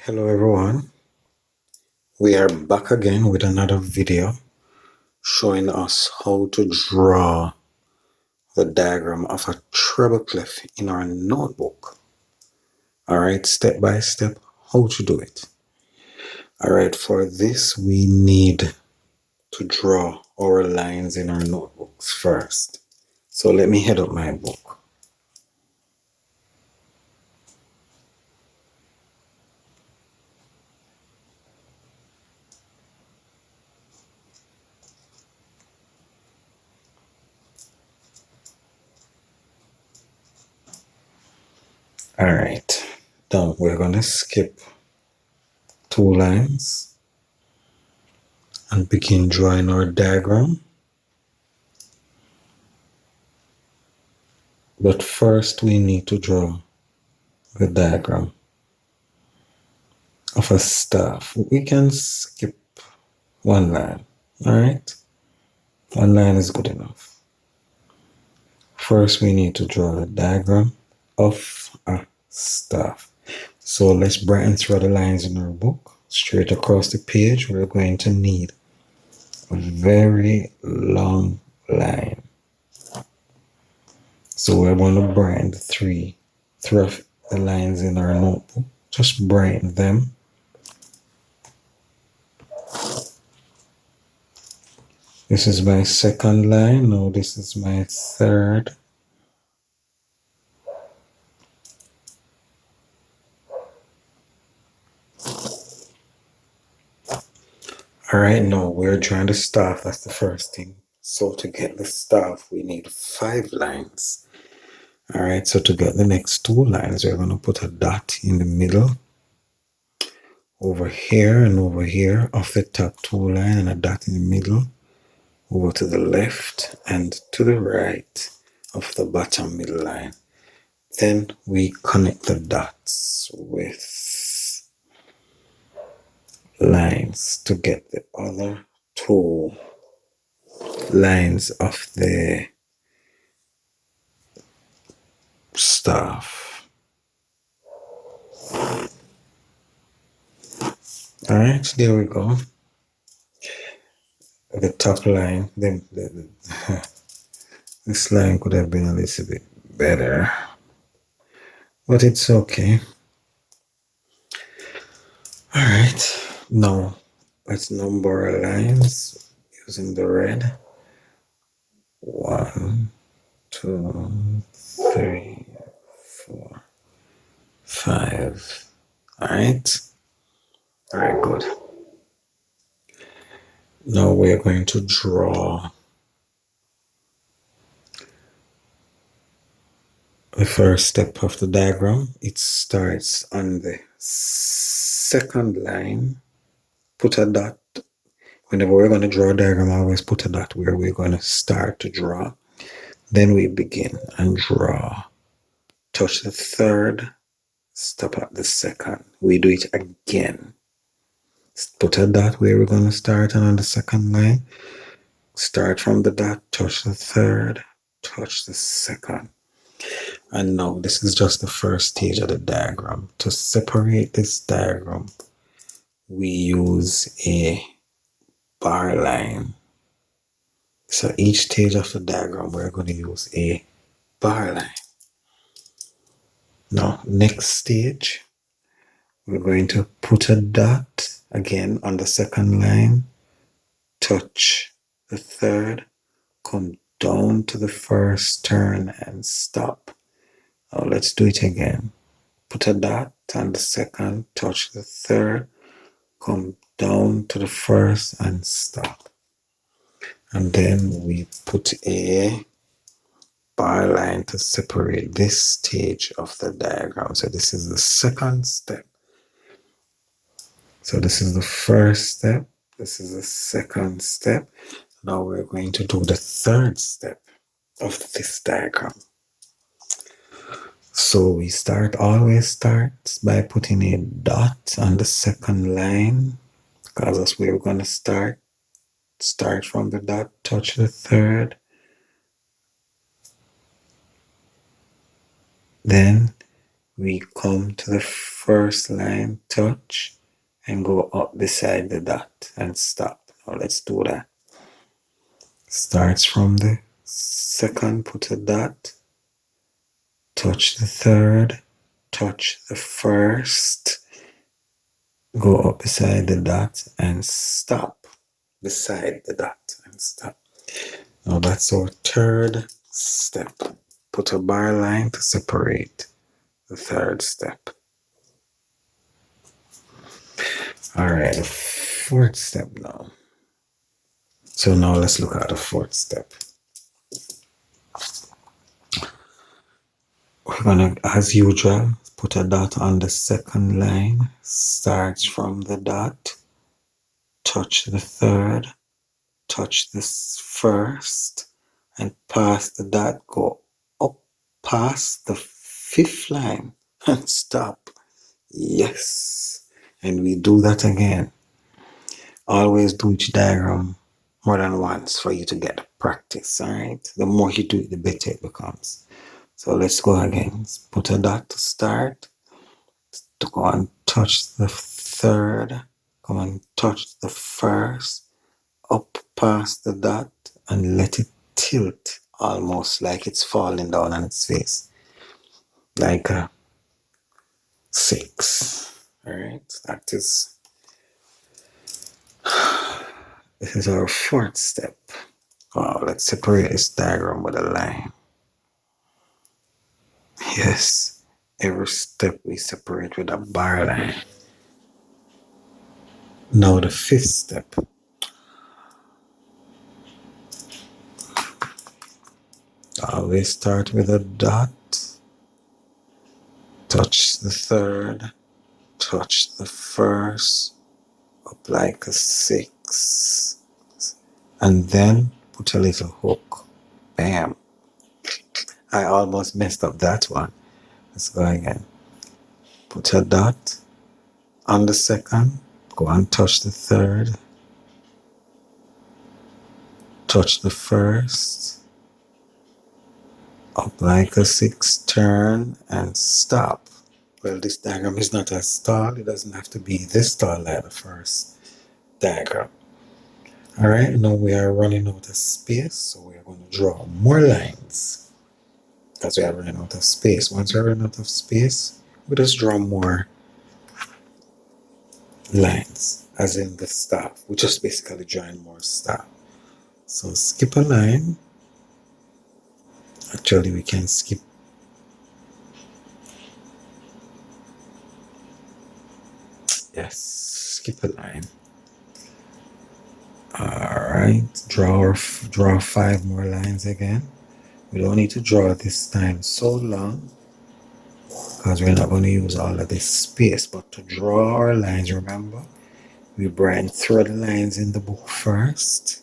Hello everyone, we are back again with another video showing us how to draw the diagram of a treble clef in our notebook. Alright, step by step how to do it. Alright, for this we need to draw our lines in our notebooks first. So let me head up my book. Alright, now we're going to skip 2 lines and begin drawing our diagram. But first we need to draw the diagram of a staff. We can skip 1 line, alright? 1 line is good enough. First we need to draw the diagram of a staff. So let's brighten through the lines in our book. Straight across the page we're going to need a very long line. So we're going to brighten the 3 of the lines in our notebook. Just brighten them. This is my second line. Now this is my third. Alright, now we're drawing the staff. That's the first thing. So to get the staff, we need 5 lines. Alright, so to get the next 2 lines, we're going to put a dot in the middle. Over here and over here, off the top 2 line, and a dot in the middle. Over to the left and to the right of the bottom middle line. Then we connect the dots with lines to get the other 2 lines of the staff. Alright, there we go. The top line, this line could have been a little bit better, but it's okay. Alright, now let's number our lines using the red. 1, 2, 3, 4, 5. Alright, good. Now we're going to draw the first step of the diagram. It starts on the second line. Put a dot. Whenever we're going to draw a diagram, I always put a dot where we're going to start to draw. Then we begin and draw. Touch the third, stop at the second. We do it again. Put a dot where we're going to start, and on the second line, start from the dot, touch the third, touch the second. And now this is just the first stage of the diagram. To separate this diagram, we use a bar line. So each stage of the diagram, we're going to use a bar line. Now, next stage, we're going to put a dot again on the second line, touch the third, come down to the first turn and stop. Now let's do it again. Put a dot on the second, touch the third, come down to the first and stop. And then we put a bar line to separate this stage of the diagram. So this is the second step. So this is the first step. This is the second step. Now we're going to do the third step of this diagram. So we always start by putting a dot on the second line, because that's where we're going to start. Start from the dot, touch the third. Then we come to the first line, touch, and go up beside the dot and stop. Now let's do that. Starts from the second, put a dot, touch the third, touch the first, go up beside the dot and stop beside the dot and stop. Now that's our third step. Put a bar line to separate the third step. All right, the fourth step now. So now let's look at the fourth step. We're gonna, as usual, put a dot on the second line, starts from the dot, touch the third, touch this first, and pass the dot, go up past the fifth line and stop. Yes. And we do that again. Always do each diagram more than once for you to get practice, all right? The more you do it, the better it becomes. So let's go again. Put a dot to start, to go and touch the third, come and touch the first, up past the dot, and let it tilt almost like it's falling down on its face, like a 6. All right, this is our fourth step. Wow, let's separate this diagram with a line. Yes, every step we separate with a bar line. Now the fifth step. Always start with a dot, touch the third, touch the first, up like a 6, and then put a little hook. Bam. I almost messed up that one. Let's go again. Put a dot on the second, go and touch the third, touch the first, up like a 6, turn and stop. Well, this diagram is not as tall. It doesn't have to be this tall like the first diagram. All right, now we are running out of space, so we are going to draw more lines because we are running out of space. Once we run out of space, we just draw more lines, as in the staff. We're just basically drawing more staff. So skip a line. Actually, we can skip. Yes, skip a line. All right, draw 5 more lines again. We don't need to draw this time so long because we're not going to use all of this space. But to draw our lines, remember, we brand thread lines in the book first.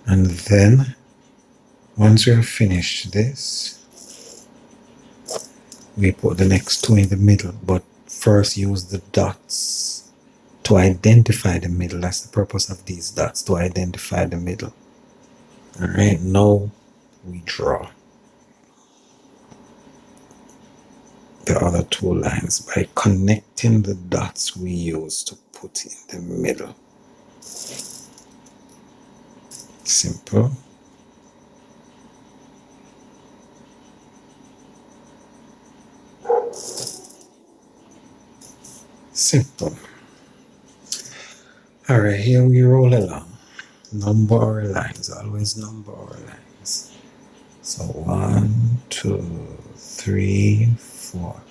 And then, once we have finished this, we put the next 2 in the middle, but first use the dots to identify the middle. That's the purpose of these dots, to identify the middle. All right, now we draw the other 2 lines by connecting the dots we use to put in the middle. Simple. Simple. All right, here we roll along. Number our lines, always number our lines. So 1, 2, 3, 4,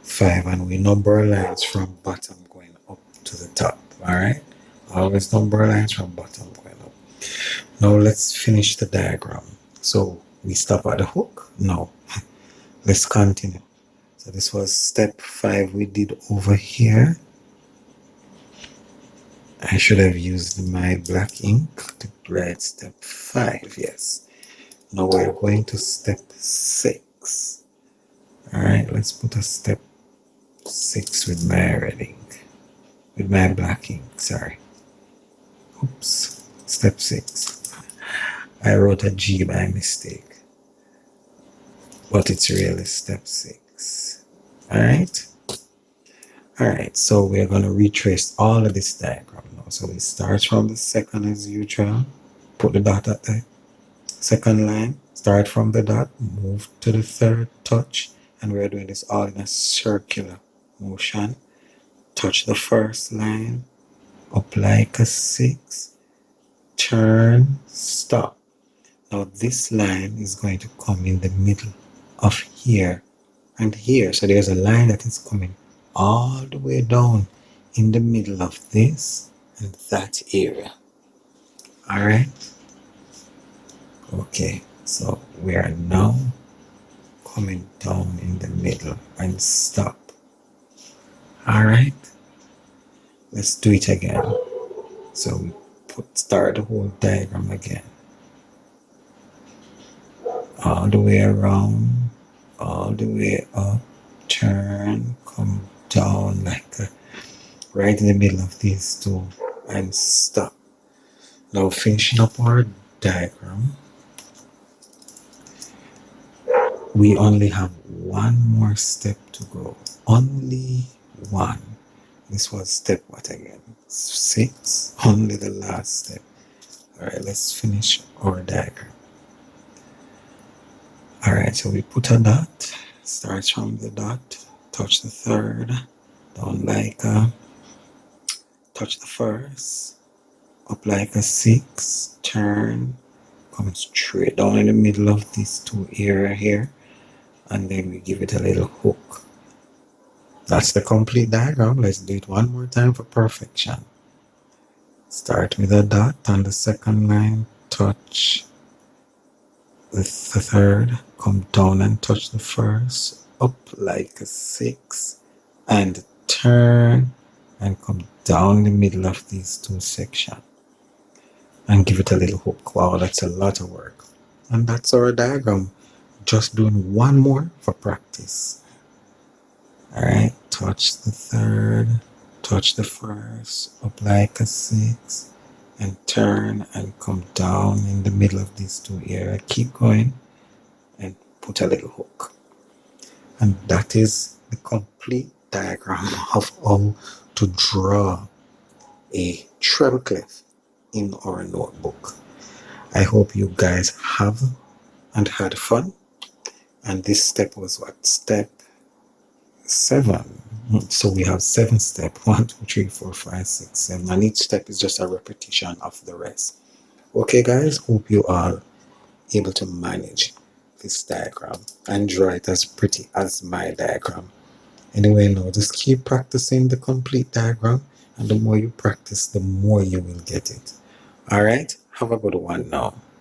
5, and we number our lines from bottom going up to the top. All right, always number our lines from bottom going up. Now let's finish the diagram. So we stop at the hook? No. Let's continue. So this was step 5 we did over here. I should have used my black ink to write step 5, yes. Now we're going to step 6. All right, let's put a step 6 with my red ink, with my black ink, sorry. Oops, step 6. I wrote a G by mistake. but it's really step 6. Alright? Alright, so we're going to retrace all of this diagram now. So we start from the second as usual. Put the dot at the second line. Start from the dot, move to the third, touch, and we're doing this all in a circular motion. Touch the first line, up like a 6, turn, stop. Now this line is going to come in the middle of here and here. So there's a line that is coming all the way down in the middle of this and that area. Alright? Okay, so we are now coming down in the middle and stop. Alright? Let's do it again. So we start the whole diagram again. All the way around, all the way up, turn, come down like right in the middle of these two and stop. Now finishing up our diagram, we only have one more step to go. Only one. This was step what again? 6. Only the last step. Alright, let's finish our diagram. Alright, so we put a dot. Starts from the dot. Touch the third. Down like a. Touch the first. Up like a 6. Turn. Come straight down in the middle of these two area here. And then we give it a little hook. That's the complete diagram. Let's do it one more time for perfection. Start with a dot on the second line, touch the third, come down and touch the first, up like a 6, and turn and come down the middle of these two sections. And give it a little hook. Wow, that's a lot of work. And that's our diagram. Just doing one more for practice. Alright, touch the third, touch the first, up like a 6, and turn and come down in the middle of these two areas. Keep going and put a little hook. And that is the complete diagram of how to draw a treble clef in our notebook. I hope you guys have and had fun. And this step was what? Step 7. So we have 7 steps. 1, 2, 3, 4, 5, 6, 7. And each step is just a repetition of the rest. Okay, guys, hope you are able to manage this diagram and draw it as pretty as my diagram. Anyway, now just keep practicing the complete diagram, and the more you practice, the more you will get it. Alright, have a good one now.